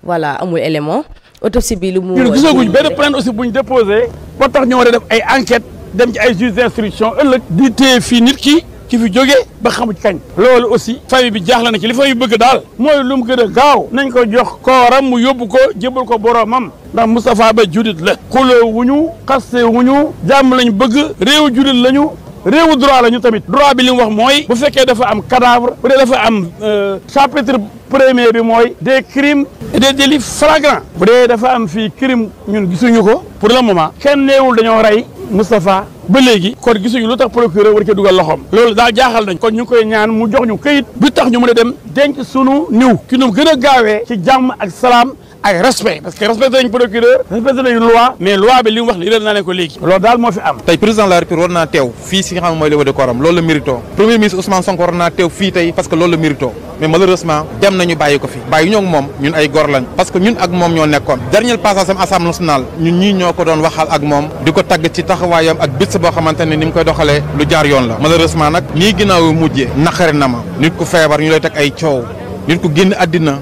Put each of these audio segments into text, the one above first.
voilà amul élément autopsie bi lu mu. ñun gisaguñ benn plainte aussi buñ déposé ba tax ñu war a def ay enquête dem ci ay juge d'instruction ëllëg di téye fii nit ki fi jógee ba xamu ci kañ. loolu aussi famille bi jaaxle na ci li fay bëgg daal mooy lu mu gën a gaaw nañ ko jox kooram mu yóbbu ko jébal ko boromam ndax Moustapha Ba julit la. xuloo wuñu xaste wuñu jàmm lañ bëgg réewu julit lañu. réewu droit la ñu tamit droit bi li mu wax mooy bu fekkee dafa am cadavre bu dee dafa am chapitre premier bi mooy des crimes et des délits flagrants bu dee dafa am fii crime ñun gisuñu ko pour le moment kenn neewul dañoo rey Moustapha ba léegi kon gisuñu lu tax procureur war cee dugal loxoom loolu daal jaaxal nañ kon ñu ngi koy ñaan mu jox ñu këyit bi tax ñu mën a dem denc sunu niw ki nu gën a gaawee ci jàmm ak salaam ay respect parce que respecté nañ procureur respecté nañ loi mais loi bi li mu wax li leen naa leen ko léegi loolu daal moo fi am tey président de la République war naa teew fii si nga xam ne mooy levée de corps am loolu la mérito premier ministre Ousmane Sonko war naa teew fii tey parce que loolu la mérito mais malheureusement dem nañu bàyyi ko fi bàyyi ñoo moom ñun ay gor lañ parce que ñun ak moom ñoo nekkoon dernier passage am assemblée nationale ñun ñii ñoo ko doon waxal ak moom di ko tagg ci taxawaayam ak bits boo xamante ne ni mu koy doxalee lu jaar yoon la malheureusement nag nii ginnaaw mujjee naqari na ma nit ku feebar ñu lay teg ay coow nit ku génn àddina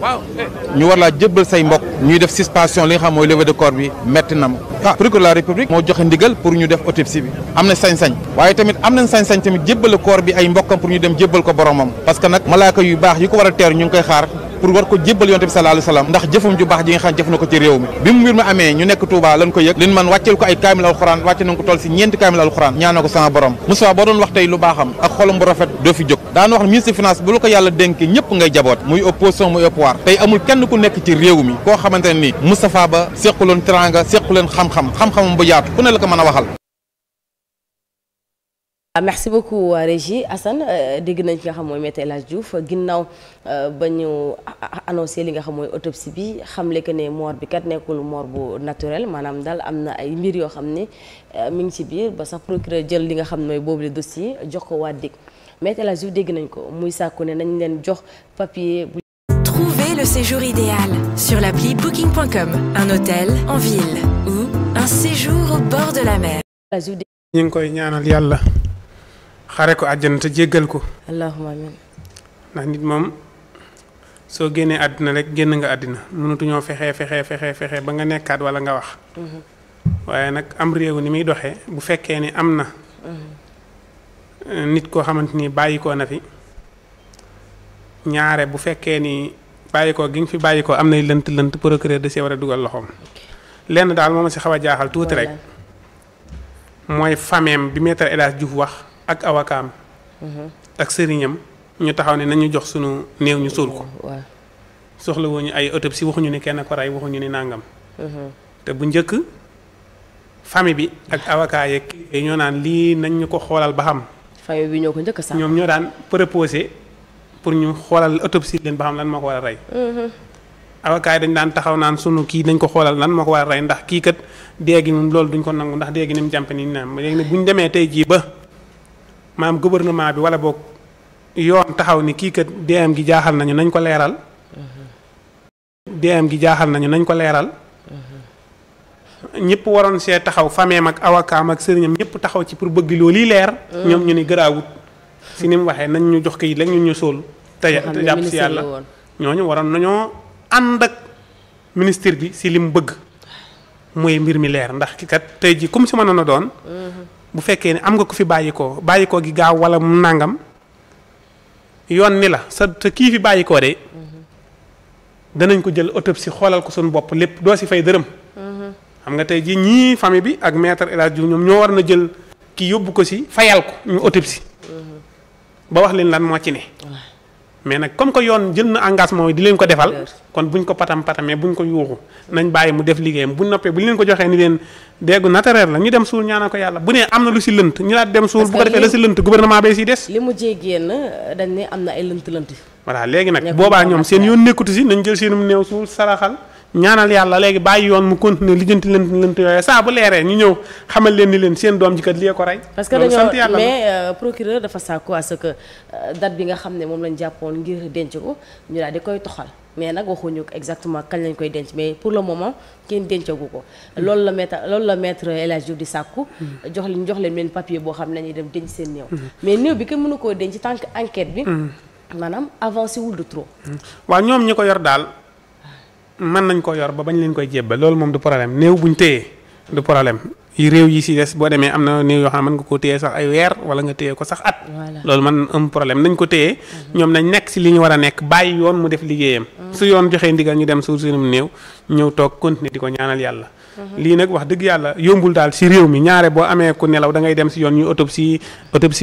ñu war laa jébbal say mbokk ñuy def suspension li nga xam mooy levée de corps bi metti na ma procureur de la république moo joxe ndigal pour ñu def autopsie bi am na sañ-sañ waaye tamit am nañ sañ-sañ tamit jébbal corps bi ay mbokkam pour ñu dem jébbal ko boromam parce que nag malaaka yu baax yi ko war a teer ñu ngi koy xaar pour war ko jébbal yonte bi sallallahu alayhi wasallam ndax jëfam ju baax ji nga xam jëf na ko ci réew mi bi mu mbir mi amee ñu nekk Touba lañ ko yëg liñ man wàccel ko ay kaamil alxuraan wàcce nañ ko toll si 4 kaamil alxuraan ñaana ko sama borom Moussa boo doon wax tey lu baaxam ak xolam bu rafet doo fi jóg daan wax ministre finance bu la ko yàlla dénkee ñëpp ngay jaboot muy opposition muy pouvoir tey amul kenn ku nekk ci réew mi koo xamante ne nii Moustapha Ba sequloon teranga sequloon xam-xamam bu yaatu ku ne la ko mën a waxal. merci beaucoup Régie Assane dégg nañ ki nga xam mooy Maître El Hadji Diouf ginnaaw ba ñu annoncé li nga xam mooy autopsie bi xamle que ne mort bi kat nekkul mort bu naturel maanaam daal am na ay mbir yoo xam ne mi ngi ci biir ba sax procureur jël li nga xam mooy boobu le dossier jox ko waa DIC Maître El Hadji Diouf dégg nañ ko muy sàkku ne nañ leen jox papier. Trouvez le séjour idéal sur l'appli booking.com. Un hôtel en ville ou un séjour au bord de la mer. ñu ngi koy ñaanal yàlla xare ko àjjana te jéggal ko. allahumma amiin. ndax nit moom soo génnee àddina rek génn nga àddina mënatuñoo fexe ba nga nekkaat wala nga wax. waaye nag am réew ni muy doxee bu fekkee ni am na. nit koo xamante ni bàyyikoo na fi ñaare bu fekkee ni bàyyikoo gi nga fi bàyyikoo am nay lënt procureur da see war a dugal loxoom. lenn daal moo ma si xaw a jaaxal tuuti rek. mooy fameem bi Maître El Hadji Diouf wax ak awakaam ak sëriñam ñu taxaw ne nañu jox sunu néew ñu suul ko soxla woo ñu ay autopsie waxuñu ni kenn ko rey waxuñu ni nàngam te bu njëkk famille bi ak avocat yeeg kii ñoo naan lii nañ ñu ko xoolal ba xam famille bi ñoo ko njëkk sax ñoom ñoo daan proposé pour ñu xoolal autopsie leen ba xam lan moo ko war a rey avocat yi dañ daan taxaw naan sunu kii nañ ko xoolal lan moo ko war a rey ndax kii kat dee gi loolu duñ ko nangu ndax dee gi ni mu jàmpe ni naam léegi nag bu ñu demee tey jii ba maam gouvernement bi wala boog yoon taxaw ni kii kat deem gi jaaxal nañu nañ ko leeral deem gi jaaxal nañu nañ ko leeral ñëpp waroon see taxaw fameem ak awakaam ak sëriñam ñëpp taxaw ci pour bëgg loolu yi leer ñoom ñu ni gëraawut si ni mu waxee nañ ñu jox kayit rek ñun ñu sóol te jàpp si yàlla ñooñu waroon nañoo ànd ak ministre bi si li mu bëgg mooy mbir mi leer ndax ki kat tey ji comme si mënoon a doon bu fekkee ne am nga ko fi bàyyikoo gi gaaw wala mu nàngam yoon ni la sa kii fi bàyyikoo de danañ ko jël autopsie xoolal ko suñu bopp lépp doo si fay dërëm xam nga tey ji ñii famille bi ak Maître El Hadji Diouf ñoom ñoo war na jël kii yóbbu ko si fayal ko ñu autopsie ba wax leen lan moo ci ne mais nag comme que yoon jël na engagement yi di leen ko defal kon buñ ko patamee buñ ko yuuxu nañ bàyyi mu def liggéeyam bu noppee bu leen ko joxee ni leen déggu naturel la ñu dem suul ñaanal ko yàlla bu nee am na lu si lënt ñu daal dem suul bu ko defee la si lënt gouvernement bee si des li mu jéggéen dañ ne am na ay lënt voilà léegi nag boobaa ñoom seen yoon nekkutu si nañ jël seenum néew suul saraxal ñaanal yàlla léegi bàyyi yoon mu continuer lijjanti lënt yooyu saa bu leeree ñu ñëw xamal leen ni leen seen doom ji kat lii ko rey. parce que dañoo mais procureur dafa sàkku à ce que date bi nga xam ne moom lañ jàppoon ngir denc ko ñu daal di koy toxal mais nag waxuñu exactement kañ lañ koy denc mais pour le moment kenn dencagu ko. loolu la Maître El Hadji Diouf di sàkku. jox leen benn papier boo xam ne dañuy dem denc seen néew. mais néew bi kenn mënu koo denc tant que enquête bi. maanaam avancé wul de trop. waaw ñoom ñi ko yor daal. mën nañ ko yor ba bañ leen koy jébbal loolu moom du problème néew buñ téyee du problème yi réew yi si des boo demee am na néew yoo xam ne mën nga koo téye sax ay weer wala nga téye ko sax at. loolu man am problème nañ ko téye. ñoom nañ nekk si li ñu war a nekk bàyyi yoon mu def liggéeyam. su yoon joxee ndigal ñu dem suul seenum néew ñëw toog continuer di ko ñaanal yàlla. lii nag wax dëgg yàlla yombul daal si réew mi ñaare boo amee ku nelaw da ngay dem si yoon ñu autopsie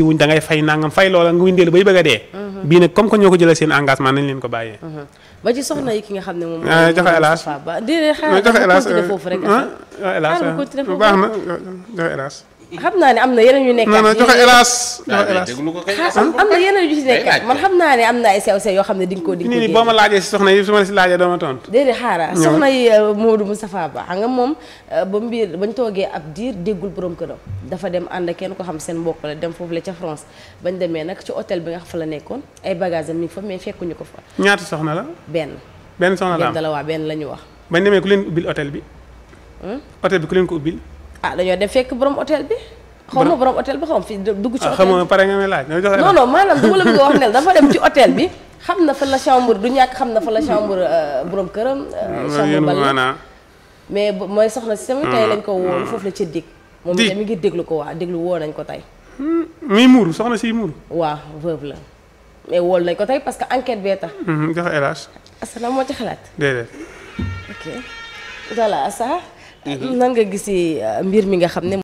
wuñ da ngay fay nangam fay loola nga windeel bay bëgg a dee. bii nag comme que ñoo ko jëlee seen engagement nañ leen ko bàyyee. ba ci soxna yi ki nga xam ne moom. joxe hélas déedéet xaaral foofu rek. baax na joxe hélas. xam naa ne am na yeneen yu nekk. non joxe hélas. am na yeneen yu ci nekk man xam naa ne am na ay sew-sew yoo xam ne di nga ko di. nii boo ma laajee si soxna yi su ma si laajee doo ma tontu. déedéet xaaral soxna yi Modou Moustapha Ba xam nga moom ba mbir bañ toogee ab diir déggul borom këram dafa dem ànd kenn ko xam seen mbokk la dem foofu la ca France bañ demee nag ci hôtel bi nga xam fa la nekkoon ay bagages am mi fa mais fekkuñu ko fa. ñaata soxna la. benn soxna la am benn la waa benn la ñu wax. bañ demee ku leen ubbil hôtel bi. hôtel bi ku leen ko ubbil. dañoo dem fekk borom hôtel bi. xaw ma borom hôtel bi xaw ma fi dugg ci hôtel xam nga pare nga may laaj. non maanaam dama la bëgg a wax ne dafa dem ci hôtel bi xam na fa la chambre du ñàkk xam na fa la chambre borom këram. chambre bal mais mooy soxna si tamit tey lañ ko woo foofu la ci dig. moom itam mi ngi déglu ko waa déglu woo nañ ko tey. muy muuru soxna si muuru. waaw veuve la mais wool nañ ko tey parce que enquête bee tax. joxe hélas. asalaam moo ci xalaat. déedéet. ok voilà ça. nan nga gisi mbir mi nga xam ne.